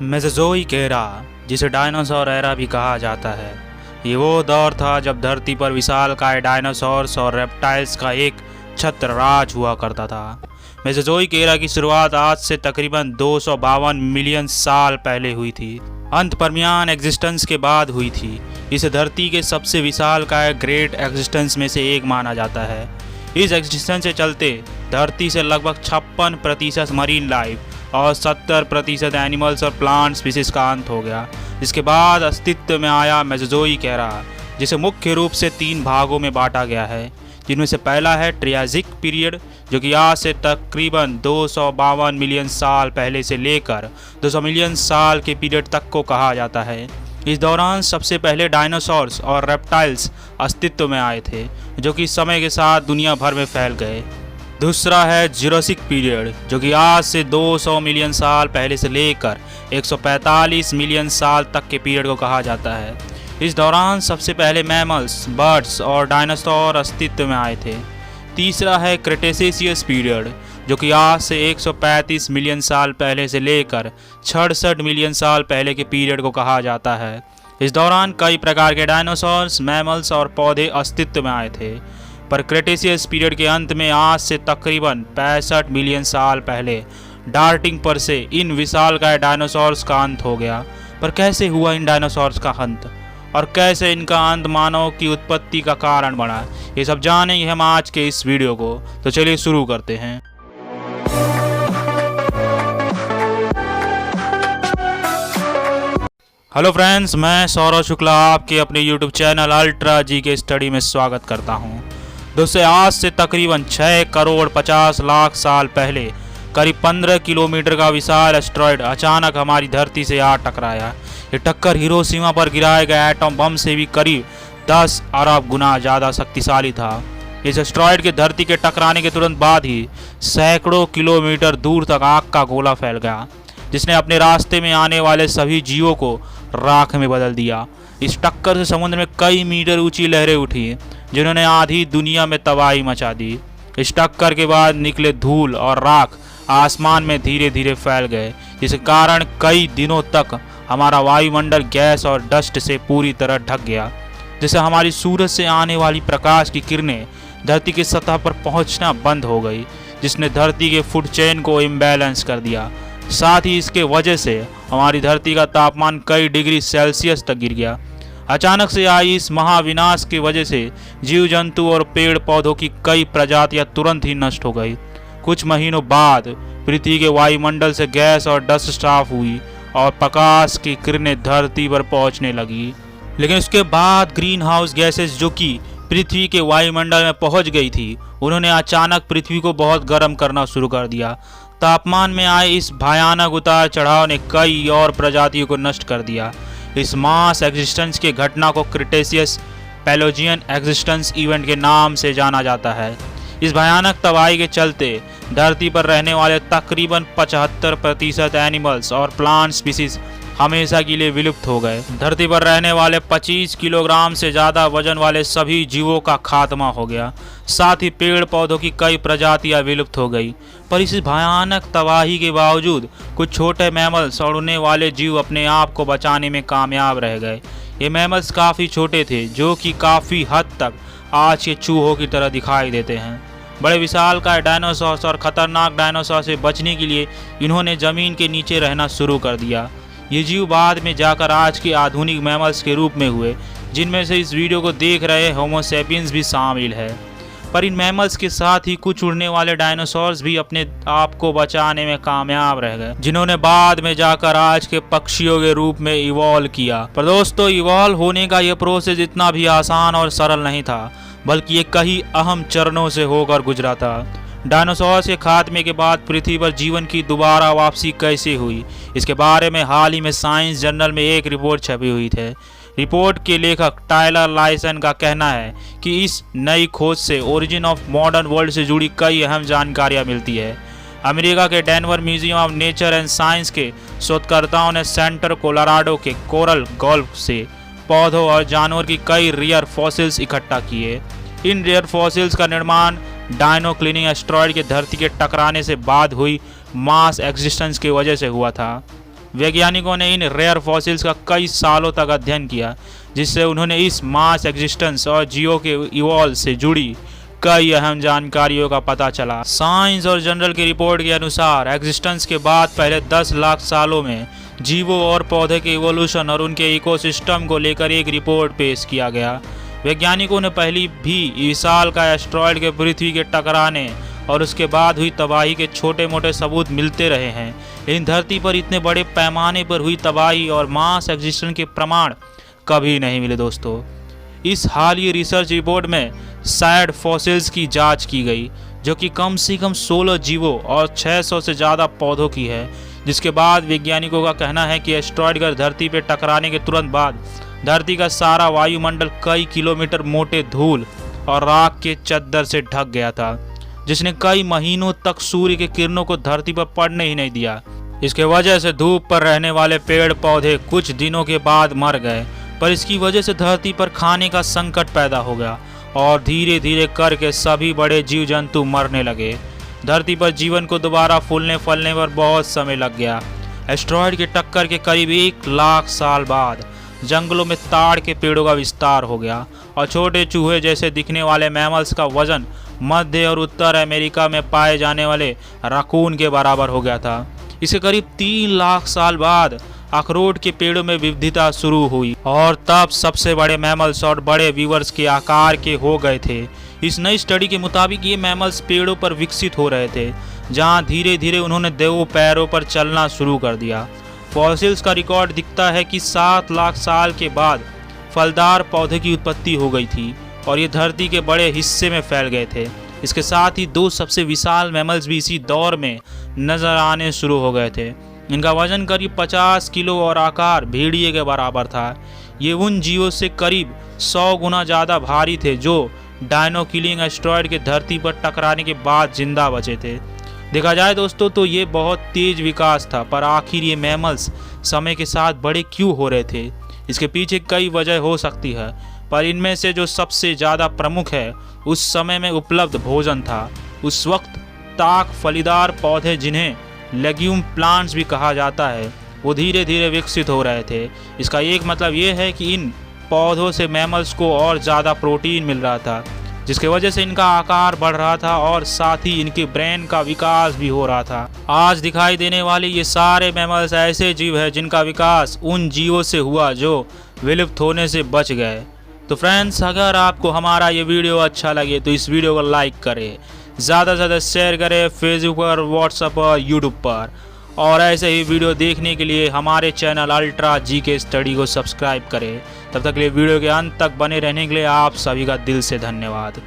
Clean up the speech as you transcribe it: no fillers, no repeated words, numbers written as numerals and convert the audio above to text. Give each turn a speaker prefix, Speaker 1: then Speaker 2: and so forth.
Speaker 1: Mesozoic era, जिसे dinosaur era भी कहा जाता है, ये वो दौर था जब धरती पर विशालकाय डायनासोर्स और रेप्टाइल्स का एक छत्र राज हुआ करता था। मेसोजोइक एरा की शुरुआत आज से तकरीबन 252 मिलियन साल पहले हुई थी। अंत परमियान एग्जिस्टेंस के बाद हुई थी। इसे धरती के सबसे विशालकाय ग्रेट एग्जिस्टेंस में से एक माना जाता है। इस एग्जिस्टेंस से चलते धरती से लगभग 56% मरीन लाइफ और 70% एनिमल्स और प्लांट स्पीसीज का अंत हो गया। इसके बाद अस्तित्व में आया मेसोजोइक एरा, जिसे मुख्य रूप से 3 भागों में बांटा गया है, जिनमें से पहला है ट्रियासिक पीरियड, जो कि आज से तकरीबन 252 मिलियन साल पहले से लेकर 200 मिलियन साल के पीरियड तक को कहा जाता है। इस दौरान सबसे पहले डायनासोर्स और रेप्टाइल्स अस्तित्व में आए थे, जो कि समय के साथ दुनिया भर में फैल गए। दूसरा है जुरासिक पीरियड, जो कि आज से 200 मिलियन साल पहले से लेकर 145 मिलियन साल तक के पीरियड को कहा जाता है। इस दौरान सबसे पहले मैमल्स, बर्ड्स और डायनासोर अस्तित्व में आए थे। तीसरा है क्रेटेशियस पीरियड, जो कि आज से 135 मिलियन साल पहले से लेकर 66 मिलियन साल पहले के पीरियड को कहा जाता है। इस दौरान कई प्रकार के डायनासोर्स, मैमल्स और पौधे अस्तित्व में आए थे, पर क्रेटेशियस पीरियड के अंत में आज से तकरीबन 65 मिलियन साल पहले डार्टिंग पर से इन विशालकाय डायनासोर्स का अंत हो गया। पर कैसे हुआ इन डायनासोर्स का अंत, और कैसे इनका अंत मानव की उत्पत्ति का कारण बना, ये सब जानेंगे हम आज के इस वीडियो को। तो चलिए शुरू करते हैं। हेलो फ्रेंड्स, मैं सौरव शुक्ला आपके अपने यूट्यूब चैनल अल्ट्रा जी के स्टडी में स्वागत करता हूं। दोस्तों, आज से तकरीबन 6 करोड़ 50 लाख साल पहले करीब 15 किलोमीटर का विशाल एस्टेरॉयड अचानक हमारी धरती से आ टकराया। ये टक्कर हिरोशिमा पर गिराए गए एटम बम से भी करीब 10 अरब गुना ज़्यादा शक्तिशाली था। इस एस्टेरॉयड के धरती के टकराने के तुरंत बाद ही सैकड़ों किलोमीटर दूर तक आग का गोला फैल गया, जिसने अपने रास्ते में आने वाले सभी जीवों को राख में बदल दिया। इस टक्कर से समुद्र में कई मीटर ऊंची लहरें उठी, जिन्होंने आधी दुनिया में तबाही मचा दी। इस टक्कर के बाद निकले धूल और राख आसमान में धीरे धीरे फैल गए, जिसके कारण कई दिनों तक हमारा वायुमंडल गैस और डस्ट से पूरी तरह ढक गया, जिससे हमारी सूरज से आने वाली प्रकाश की किरणें धरती की सतह पर पहुंचना बंद हो गई, जिसने धरती के फूड चेन को इम्बैलेंस कर दिया। साथ ही इसके वजह से हमारी धरती का तापमान कई डिग्री सेल्सियस तक गिर गया। अचानक से आई इस महाविनाश की वजह से जीव जंतु और पेड़ पौधों की कई प्रजातियां तुरंत ही नष्ट हो गई। कुछ महीनों बाद पृथ्वी के वायुमंडल से गैस और डस्ट साफ हुई और प्रकाश की किरणें धरती पर पहुंचने लगी। लेकिन उसके बाद ग्रीन हाउस गैसेस, जो कि पृथ्वी के वायुमंडल में पहुंच गई थी, उन्होंने अचानक पृथ्वी को बहुत गर्म करना शुरू कर दिया। तापमान में आए इस भयानक उतार चढ़ाव ने कई और प्रजातियों को नष्ट कर दिया। इस मास एग्जिस्टेंस के घटना को क्रिटेशियस पैलोजियन एग्जिस्टेंस इवेंट के नाम से जाना जाता है। इस भयानक तबाही के चलते धरती पर रहने वाले तकरीबन 75% एनिमल्स और प्लांट स्पीसीज हमेशा के लिए विलुप्त हो गए। धरती पर रहने वाले 25 किलोग्राम से ज़्यादा वजन वाले सभी जीवों का खात्मा हो गया। साथ ही पेड़ पौधों की कई प्रजातियां विलुप्त हो गई। पर इस भयानक तबाही के बावजूद कुछ छोटे मैमल्स और उड़ने वाले जीव अपने आप को बचाने में कामयाब रह गए। ये मैमल्स काफ़ी छोटे थे, जो कि काफ़ी हद तक आज के चूहों की तरह दिखाई देते हैं। बड़े विशालकाय डायनासोर्स और खतरनाक डायनासोर से बचने के लिए इन्होंने ज़मीन के नीचे रहना शुरू कर दिया। ये जीव बाद में जाकर आज के आधुनिक मैमल्स के रूप में हुए, जिनमें से इस वीडियो को देख रहे होमो सैपियंस भी शामिल है। पर इन मैमल्स के साथ ही कुछ उड़ने वाले डायनासोर्स भी अपने आप को बचाने में कामयाब रह गए, जिन्होंने बाद में जाकर आज के पक्षियों के रूप में इवॉल्व किया। पर दोस्तों, इवॉल्व होने का यह प्रोसेस इतना भी आसान और सरल नहीं था, बल्कि ये कई अहम चरणों से होकर गुजरा था। डायनासोर के खात्मे के बाद पृथ्वी पर जीवन की दोबारा वापसी कैसे हुई, इसके बारे में हाल ही में साइंस जर्नल में एक रिपोर्ट छपी हुई थी। रिपोर्ट के लेखक टायलर लाइसन का कहना है कि इस नई खोज से ओरिजिन ऑफ मॉडर्न वर्ल्ड से जुड़ी कई अहम जानकारियां मिलती है। अमेरिका के Denver museum of nature and science के शोधकर्ताओं ने सेंटर कोलोराडो के कोरल गल्फ से पौधों और जानवर की कई रियर फॉसिल्स इकट्ठा किए। इन रेयर फॉसिल्स का निर्माण डायनो क्लीनिंग एस्टेरॉयड के धरती के टकराने से बाद हुई मास एक्जिस्टेंस की वजह से हुआ था। वैज्ञानिकों ने इन रेयर फॉसिल्स का कई सालों तक अध्ययन किया, जिससे उन्होंने इस मास एक्जिस्टेंस और जियो के इवॉल्व से जुड़ी कई अहम जानकारियों का पता चला। साइंस और जनरल की रिपोर्ट के अनुसार एक्जिस्टेंस के बाद पहले 10 लाख सालों में जीवों और पौधे के इवोल्यूशन और उनके इकोसिस्टम को लेकर एक रिपोर्ट पेश किया गया। वैज्ञानिकों ने पहली भी विशाल का एस्टेरॉयड के पृथ्वी के टकराने और उसके बाद हुई तबाही के छोटे मोटे सबूत मिलते रहे हैं, लेकिन धरती पर इतने बड़े पैमाने पर हुई तबाही और मास एक्जिस्टेंस के प्रमाण कभी नहीं मिले दोस्तों। इस हालिया रिसर्च रिपोर्ट में सैड फॉसिल्स की जांच की गई, जो कि कम से कम 16 जीवों और 600 से ज़्यादा पौधों की है, जिसके बाद वैज्ञानिकों का कहना है कि एस्टेरॉयड का धरती पर टकराने के तुरंत बाद धरती का सारा वायुमंडल कई किलोमीटर मोटे धूल और राख के चद्दर से ढक गया था, जिसने कई महीनों तक सूर्य की किरणों को धरती पर पड़ने ही नहीं दिया। इसके वजह से धूप पर रहने वाले पेड़ पौधे कुछ दिनों के बाद मर गए, पर इसकी वजह से धरती पर खाने का संकट पैदा हो गया और धीरे धीरे करके सभी बड़े जीव जंतु मरने लगे। धरती पर जीवन को दोबारा फूलने फलने पर बहुत समय लग गया। एस्टेरॉयड के टक्कर के करीब 1 लाख साल बाद जंगलों में ताड़ के पेड़ों का विस्तार हो गया और छोटे चूहे जैसे दिखने वाले मैमल्स का वजन मध्य और उत्तर अमेरिका में पाए जाने वाले राकून के बराबर हो गया था। इसके करीब 3 लाख साल बाद अखरोट के पेड़ों में विविधता शुरू हुई और तब सबसे बड़े मैमल्स और बड़े वीवर्स के आकार के हो गए थे। इस नई स्टडी के मुताबिक ये मैमल्स पेड़ों पर विकसित हो रहे थे, जहाँ धीरे धीरे उन्होंने 2 पैरों पर चलना शुरू कर दिया। फॉसिल्स का रिकॉर्ड दिखता है कि 7 लाख साल के बाद फलदार पौधे की उत्पत्ति हो गई थी और ये धरती के बड़े हिस्से में फैल गए थे। इसके साथ ही 2 सबसे विशाल मैमल्स भी इसी दौर में नजर आने शुरू हो गए थे। इनका वजन करीब 50 किलो और आकार भेड़िए के बराबर था। ये उन जीवों से करीब 100 गुना ज़्यादा भारी थे जो डायनो किलिंग एस्टेरॉयड के धरती पर टकराने के बाद जिंदा बचे थे। देखा जाए दोस्तों तो ये बहुत तेज विकास था, पर आखिर ये मैमल्स समय के साथ बड़े क्यों हो रहे थे? इसके पीछे कई वजह हो सकती है, पर इनमें से जो सबसे ज़्यादा प्रमुख है, उस समय में उपलब्ध भोजन था। उस वक्त ताक फलीदार पौधे, जिन्हें लेग्यूम प्लांट्स भी कहा जाता है, वो धीरे धीरे विकसित हो रहे थे। इसका एक मतलब ये है कि इन पौधों से मैमल्स को और ज़्यादा प्रोटीन मिल रहा था, जिसकी वजह से इनका आकार बढ़ रहा था और साथ ही इनके ब्रेन का विकास भी हो रहा था। आज दिखाई देने वाले ये सारे मैमल्स ऐसे जीव हैं जिनका विकास उन जीवों से हुआ जो विलुप्त होने से बच गए। तो फ्रेंड्स, अगर आपको हमारा ये वीडियो अच्छा लगे तो इस वीडियो को लाइक करें, ज़्यादा से ज़्यादा शेयर करें फेसबुक पर, व्हाट्सएप और यूट्यूब पर, और ऐसे ही वीडियो देखने के लिए हमारे चैनल अल्ट्रा जीके स्टडी को सब्सक्राइब करें। तब तक के लिए वीडियो के अंत तक बने रहने के लिए आप सभी का दिल से धन्यवाद।